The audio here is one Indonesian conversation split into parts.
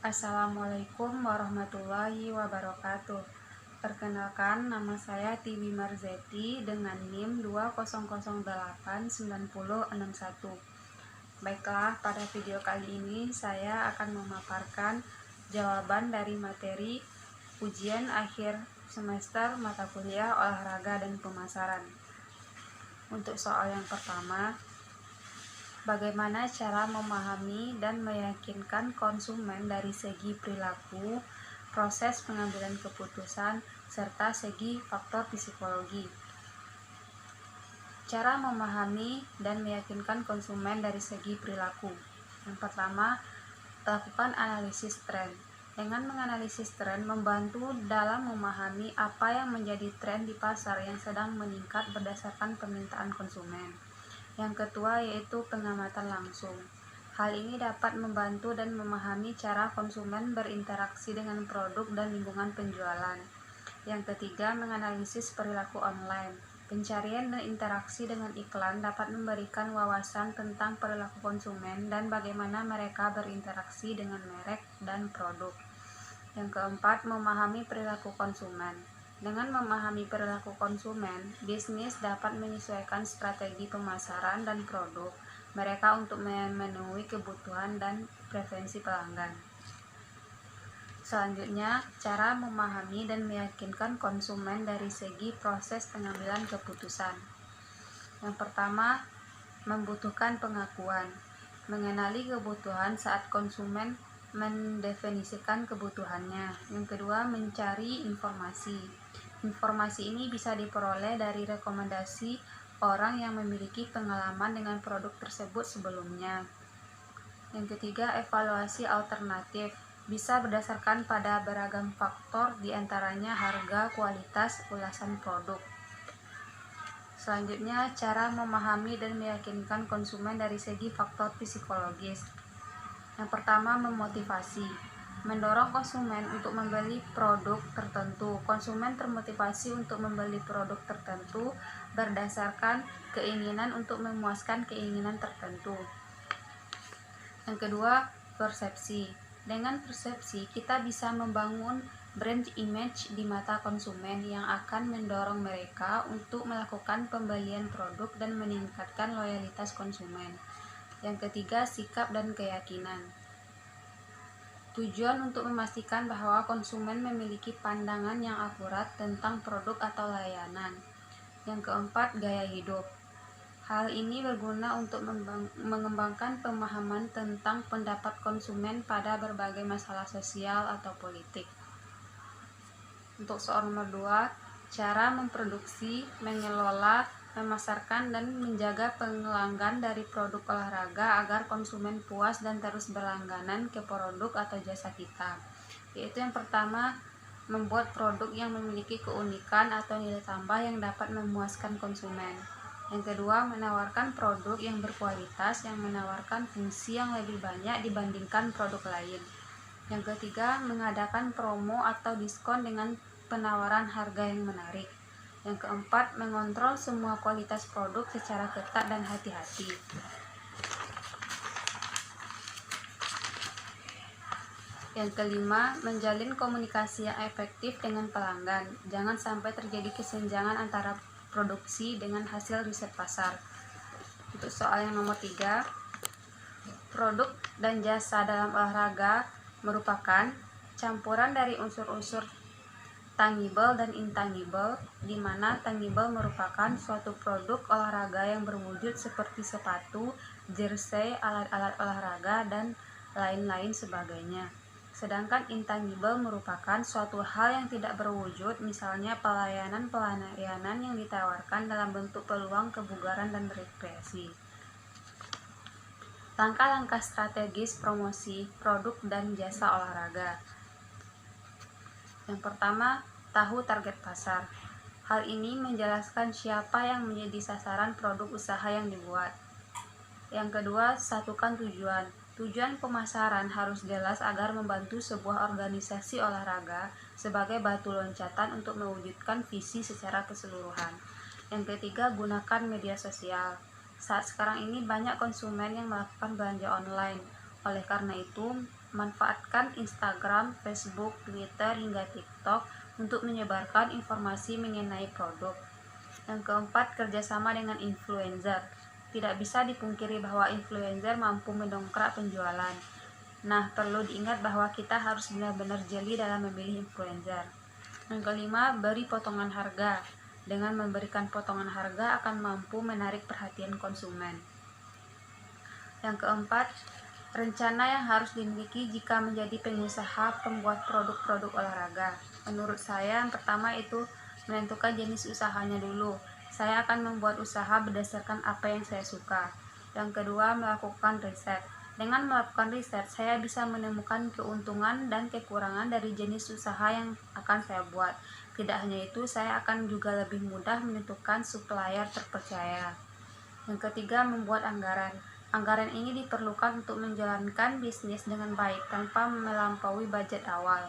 Assalamualaikum warahmatullahi wabarakatuh. Perkenalkan, nama saya Tiwi Marzeti dengan NIM 200890061. Baiklah, pada video kali ini saya akan memaparkan jawaban dari materi ujian akhir semester mata kuliah olahraga dan pemasaran. Untuk soal yang pertama, bagaimana cara memahami dan meyakinkan konsumen dari segi perilaku, proses pengambilan keputusan, serta segi faktor psikologi? Cara memahami dan meyakinkan konsumen dari segi perilaku. Yang pertama, lakukan analisis tren. Dengan menganalisis tren membantu dalam memahami apa yang menjadi tren di pasar yang sedang meningkat berdasarkan permintaan konsumen. Yang kedua yaitu pengamatan langsung. Hal ini dapat membantu dan memahami cara konsumen berinteraksi dengan produk dan lingkungan penjualan. Yang ketiga, menganalisis perilaku online. Pencarian dan interaksi dengan iklan dapat memberikan wawasan tentang perilaku konsumen dan bagaimana mereka berinteraksi dengan merek dan produk. Yang keempat, memahami perilaku konsumen. Dengan memahami perilaku konsumen, bisnis dapat menyesuaikan strategi pemasaran dan produk mereka untuk memenuhi kebutuhan dan preferensi pelanggan. Selanjutnya, cara memahami dan meyakinkan konsumen dari segi proses pengambilan keputusan. Yang pertama, membutuhkan pengakuan. Mengenali kebutuhan saat konsumen mendefinisikan kebutuhannya. Yang kedua, mencari informasi. Informasi ini bisa diperoleh dari rekomendasi orang yang memiliki pengalaman dengan produk tersebut sebelumnya. Yang ketiga, evaluasi alternatif. Bisa berdasarkan pada beragam faktor, diantaranya harga, kualitas, ulasan produk. Selanjutnya, cara memahami dan meyakinkan konsumen dari segi faktor psikologis. Yang pertama, memotivasi. Mendorong konsumen untuk membeli produk tertentu. Konsumen termotivasi untuk membeli produk tertentu berdasarkan keinginan untuk memuaskan keinginan tertentu. Yang kedua, persepsi. Dengan persepsi, kita bisa membangun brand image di mata konsumen yang akan mendorong mereka untuk melakukan pembelian produk dan meningkatkan loyalitas konsumen. Yang ketiga, sikap dan keyakinan. Tujuan untuk memastikan bahwa konsumen memiliki pandangan yang akurat tentang produk atau layanan. Yang keempat, gaya hidup. Hal ini berguna untuk mengembangkan pemahaman tentang pendapat konsumen pada berbagai masalah sosial atau politik. Untuk soal nomor 2, cara memproduksi, mengelola, memasarkan, dan menjaga pelanggan dari produk olahraga agar konsumen puas dan terus berlangganan ke produk atau jasa kita. Yaitu yang pertama, membuat produk yang memiliki keunikan atau nilai tambah yang dapat memuaskan konsumen. Yang kedua, menawarkan produk yang berkualitas yang menawarkan fungsi yang lebih banyak dibandingkan produk lain. Yang ketiga, mengadakan promo atau diskon dengan penawaran harga yang menarik. Yang keempat, mengontrol semua kualitas produk secara ketat dan hati-hati. Yang kelima, menjalin komunikasi yang efektif dengan pelanggan. Jangan sampai terjadi kesenjangan antara produksi dengan hasil riset pasar. Untuk soal yang nomor 3, produk dan jasa dalam olahraga merupakan campuran dari unsur-unsur tangible dan intangible, di mana tangible merupakan suatu produk olahraga yang berwujud seperti sepatu, jersey, alat-alat olahraga, dan lain-lain sebagainya. Sedangkan intangible merupakan suatu hal yang tidak berwujud, misalnya pelayanan yang ditawarkan dalam bentuk peluang kebugaran dan rekreasi. Langkah-langkah strategis promosi produk dan jasa olahraga. Yang pertama, tahu target pasar. Hal ini menjelaskan siapa yang menjadi sasaran produk usaha yang dibuat. Yang kedua, satukan tujuan. Tujuan pemasaran harus jelas agar membantu sebuah organisasi olahraga sebagai batu loncatan untuk mewujudkan visi secara keseluruhan. Yang ketiga, gunakan media sosial. Saat sekarang ini banyak konsumen yang melakukan belanja online. Oleh karena itu, Manfaatkan Instagram, Facebook, Twitter, hingga TikTok untuk menyebarkan informasi mengenai produk. Yang keempat, kerjasama dengan influencer. Tidak bisa dipungkiri bahwa influencer mampu mendongkrak penjualan. Nah, perlu diingat bahwa kita harus benar-benar jeli dalam memilih influencer. Yang kelima, beri potongan harga. Dengan memberikan potongan harga akan mampu menarik perhatian konsumen. Yang keempat, rencana yang harus dimiliki jika menjadi pengusaha pembuat produk-produk olahraga. Menurut saya, yang pertama itu menentukan jenis usahanya dulu. Saya akan membuat usaha berdasarkan apa yang saya suka. Yang kedua, melakukan riset. Dengan melakukan riset, saya bisa menemukan keuntungan dan kekurangan dari jenis usaha yang akan saya buat. Tidak hanya itu, saya akan juga lebih mudah menentukan supplier terpercaya. Yang ketiga, membuat anggaran. Anggaran ini diperlukan untuk menjalankan bisnis dengan baik tanpa melampaui budget awal.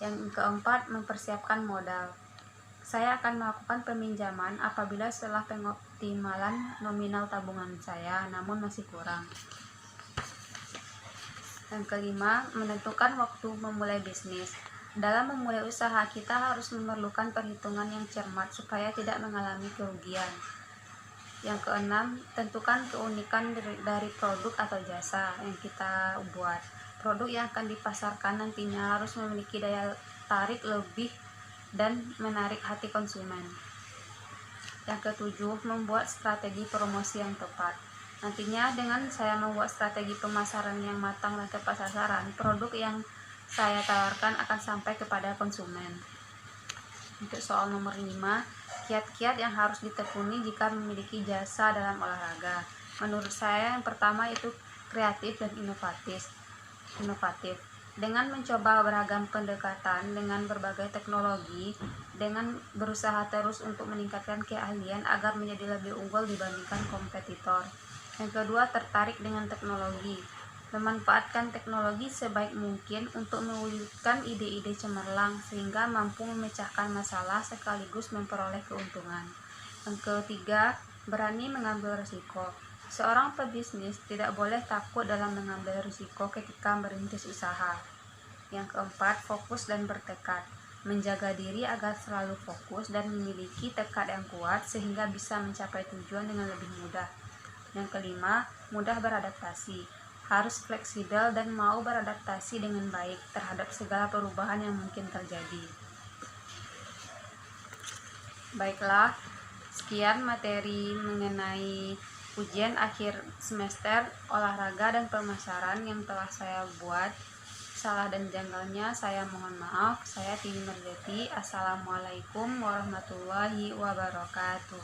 Yang keempat, mempersiapkan modal. Saya akan melakukan peminjaman apabila setelah pengoptimalan nominal tabungan saya namun masih kurang. Yang kelima, menentukan waktu memulai bisnis. Dalam memulai usaha, kita harus memerlukan perhitungan yang cermat supaya tidak mengalami kerugian. Yang keenam, tentukan keunikan dari produk atau jasa yang kita buat. Produk yang akan dipasarkan nantinya harus memiliki daya tarik lebih dan menarik hati konsumen. Yang ketujuh, membuat strategi promosi yang tepat. Nantinya dengan saya membuat strategi pemasaran yang matang dan tepat sasaran, produk yang saya tawarkan akan sampai kepada konsumen. Untuk soal nomor 5, kiat-kiat yang harus ditekuni jika memiliki jasa dalam olahraga. Menurut saya yang pertama itu kreatif dan inovatif. Dengan mencoba beragam pendekatan dengan berbagai teknologi, dengan berusaha terus untuk meningkatkan keahlian agar menjadi lebih unggul dibandingkan kompetitor. Yang kedua, tertarik dengan teknologi. Memanfaatkan teknologi sebaik mungkin untuk mewujudkan ide-ide cemerlang sehingga mampu memecahkan masalah sekaligus memperoleh keuntungan. Yang ketiga, berani mengambil risiko. Seorang pebisnis tidak boleh takut dalam mengambil risiko ketika merintis usaha. Yang keempat, fokus dan bertekad. Menjaga diri agar selalu fokus dan memiliki tekad yang kuat sehingga bisa mencapai tujuan dengan lebih mudah. Yang kelima, mudah beradaptasi. Harus fleksibel dan mau beradaptasi dengan baik terhadap segala perubahan yang mungkin terjadi. Baiklah, sekian materi mengenai ujian akhir semester olahraga dan pemasaran yang telah saya buat. Salah dan janggalnya saya mohon maaf. Saya Tini Nurjati. Assalamualaikum warahmatullahi wabarakatuh.